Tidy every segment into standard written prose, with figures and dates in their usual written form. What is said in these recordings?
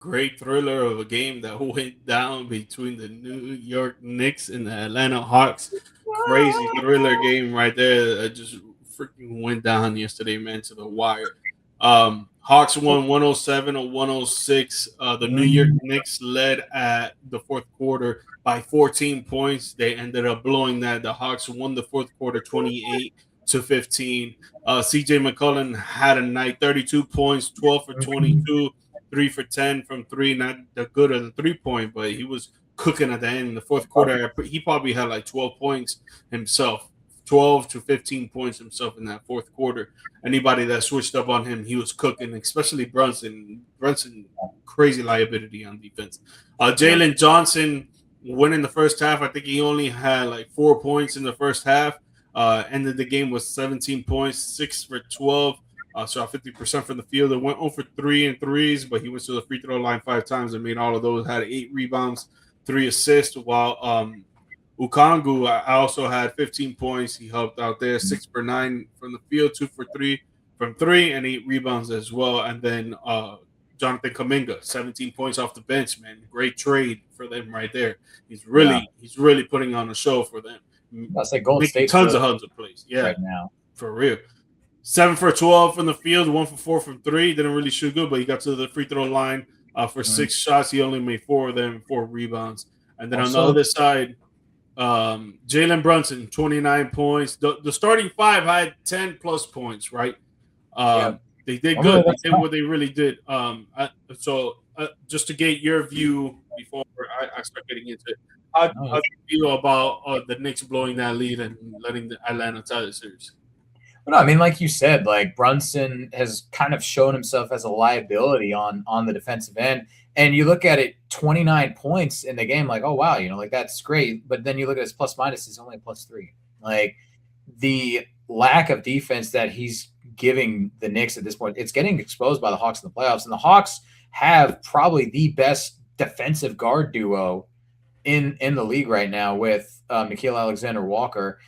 Great thriller of a game that went down between the New York Knicks and the Atlanta Hawks. Crazy thriller game right there that just freaking went down yesterday, man, to the wire. Hawks won 107 or 106. The New York Knicks led at the fourth quarter by 14 points. They ended up blowing that. The Hawks won the fourth quarter 28-15. CJ McCollum had a night, 32 points, 12 for 22, 3 for 10 from three. Not the good of the 3 point, but he was cooking at the end in the fourth quarter. He probably had like 12 points himself, 12 to 15 points himself in that fourth quarter. Anybody that switched up on him, he was cooking, especially Brunson. Brunson, crazy liability on defense. Jalen Johnson winning the first half. I think he only had like 4 points in the first half. Ended the game with 17 points, 6 for 12. Shot 50% from the field. It went 0 for 3 in threes, but he went to the free throw line 5 times and made all of those. Had 8 rebounds, 3 assists. While Ukangu, I also had 15 points. He helped out there, 6 for 9 from the field, 2 for 3 from 3, and 8 rebounds as well. And then Jonathan Kuminga, 17 points off the bench, man. Great trade for them right there. He's really putting on a show for them. That's like Golden State tons of plays. Yeah, right now for real. 7 for 12 from the field, 1 for 4 from 3. Didn't really shoot good, but he got to the free throw line for 6 shots. He only made 4 of them, 4 rebounds. And then on the other side, Jalen Brunson, 29 points. The starting 5 had 10 plus points, right? They did good. They did what they really did. Just to get your view before I start getting into it, how do you feel about the Knicks blowing that lead and letting the Atlanta tie the series? But no, I mean, like you said, like Brunson has kind of shown himself as a liability on the defensive end. And you look at it, 29 points in the game, like, oh, wow, like that's great. But then you look at his plus minus, he's only a +3. Like the lack of defense that he's giving the Knicks at this point, it's getting exposed by the Hawks in the playoffs. And the Hawks have probably the best defensive guard duo in the league right now with Nickeil Alexander-Walker.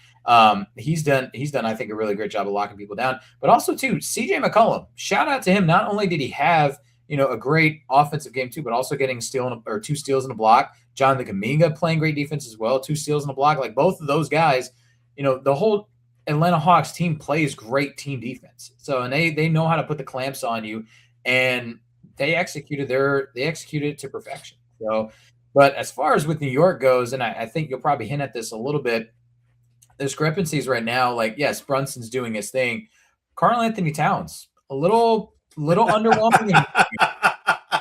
He's done, I think, a really great job of locking people down. But also, too, CJ McCollum, shout out to him. Not only did he have, a great offensive game, too, but also getting 2 steals and a block. Jonathan Kuminga playing great defense as well, 2 steals and a block. Like, both of those guys, the whole Atlanta Hawks team plays great team defense. So, and they know how to put the clamps on you, and they executed it to perfection. So, but as far as with New York goes, and I think you'll probably hint at this a little bit, discrepancies right now, like, yes, Brunson's doing his thing. Karl-Anthony Towns, a little underwhelming.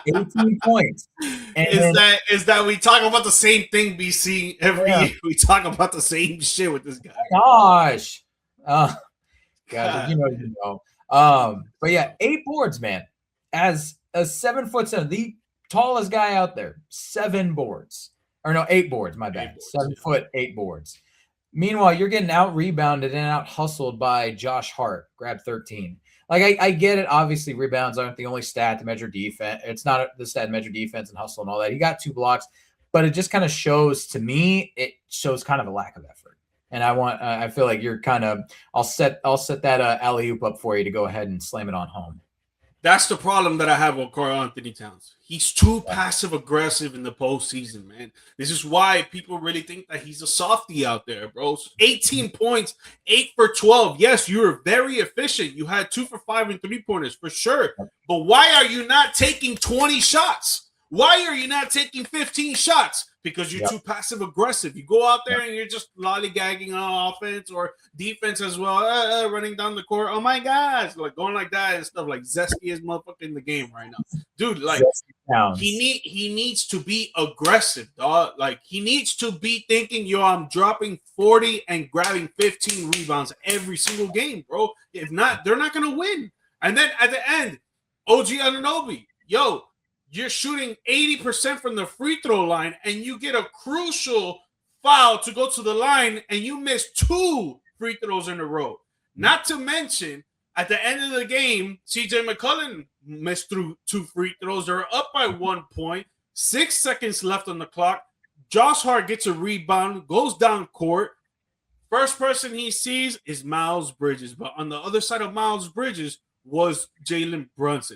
18 points. And is that we talk about the same thing, BC, every year? We talk about the same shit with this guy. Gosh. God, you know. But yeah, 8 boards, man. As a 7'7", the tallest guy out there, 7 boards. Or no, 8 boards, my bad. 7 foot, 8 boards. Meanwhile, you're getting out rebounded and out hustled by Josh Hart, grab 13. Like, I get it. Obviously, rebounds aren't the only stat to measure defense. It's not the stat to measure defense and hustle and all that. He got 2 blocks, but it just kind of shows, to me, it shows kind of a lack of effort. And I feel like you're kind of, I'll set that alley-oop up for you to go ahead and slam it on home. That's the problem that I have with Karl-Anthony Towns. He's too passive-aggressive in the postseason, man. This is why people really think that he's a softie out there, bro. 18 points, 8 for 12. Yes, you were very efficient. You had 2 for 5 and 3-pointers, for sure. But why are you not taking 20 shots? Why are you not taking 15 shots? Because you're too passive-aggressive. You go out there and you're just lollygagging on offense or defense as well, running down the court. Oh, my gosh. Like, going like that and stuff. Like, Zesty is motherfucking in the game right now. Dude, like, he needs to be aggressive, dog. Like, he needs to be thinking, yo, I'm dropping 40 and grabbing 15 rebounds every single game, bro. If not, they're not going to win. And then at the end, OG Anunoby, yo, you're shooting 80% from the free throw line and you get a crucial foul to go to the line and you miss 2 free throws in a row. Not to mention, at the end of the game, CJ McCollum missed through 2 free throws. They're up by 1 point, 6 seconds left on the clock. Josh Hart gets a rebound, goes down court. First person he sees is Miles Bridges, but on the other side of Miles Bridges was Jalen Brunson.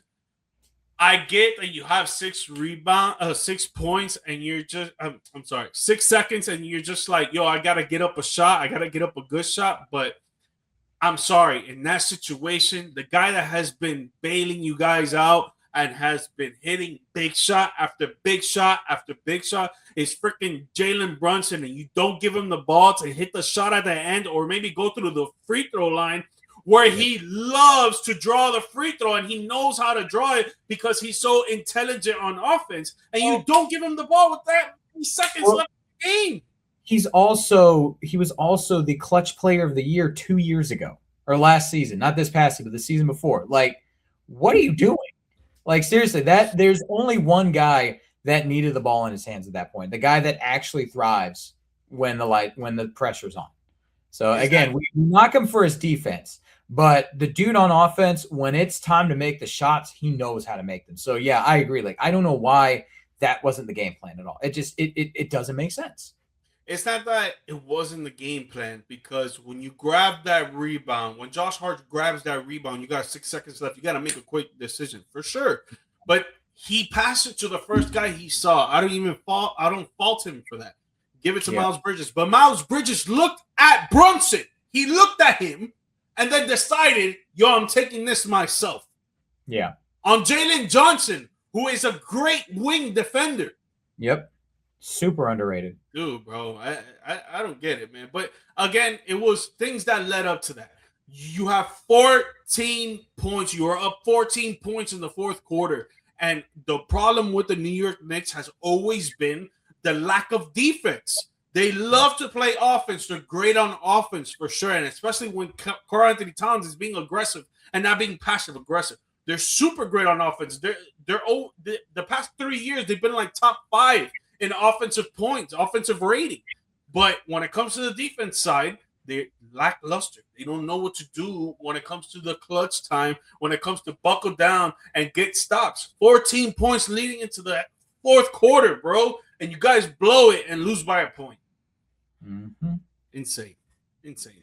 I get that you have 6 points, and you're just, I'm sorry, 6 seconds, and you're just like, yo, I gotta get up a shot, I gotta get up a good shot. But I'm sorry, in that situation, the guy that has been bailing you guys out and has been hitting big shot after big shot after big shot is freaking Jalen Brunson, and you don't give him the ball to hit the shot at the end, or maybe go through the free throw line where he loves to draw the free throw and he knows how to draw it because he's so intelligent on offense, and you don't give him the ball with that seconds Well, left in the game. he was also the clutch player of the year 2 years ago or last season, not this past season, but the season before. Like, what are you doing? Like, seriously, that there's only one guy that needed the ball in his hands at that point. The guy that actually thrives when the pressure's on. So again, we knock him for his defense, but the dude on offense, when it's time to make the shots, he knows how to make them. So yeah, I agree. Like, I don't know why that wasn't the game plan at all. It just it doesn't make sense. It's not that it wasn't the game plan, because when you grab that rebound, when Josh Hart grabs that rebound, you got 6 seconds left. You got to make a quick decision for sure. But he passed it to the first guy he saw. I don't fault him for that. Give it to Miles Bridges. But Miles Bridges looked at Brunson. He looked at him and then decided, yo, I'm taking this myself. Yeah. On Jalen Johnson, who is a great wing defender. Yep. Super underrated. Dude, bro, I don't get it, man. But again, it was things that led up to that. You have 14 points. You are up 14 points in the fourth quarter. And the problem with the New York Knicks has always been the lack of defense. They love to play offense. They're great on offense for sure. And especially when Karl Anthony Towns is being aggressive and not being passive aggressive. They're super great on offense. The past 3 years, they've been like top 5 in offensive points, offensive rating. But when it comes to the defense side, they're lackluster. They don't know what to do when it comes to the clutch time, when it comes to buckle down and get stops. 14 points leading into the fourth quarter, bro. And you guys blow it and lose by a point. Mm-hmm. Insane. Insane.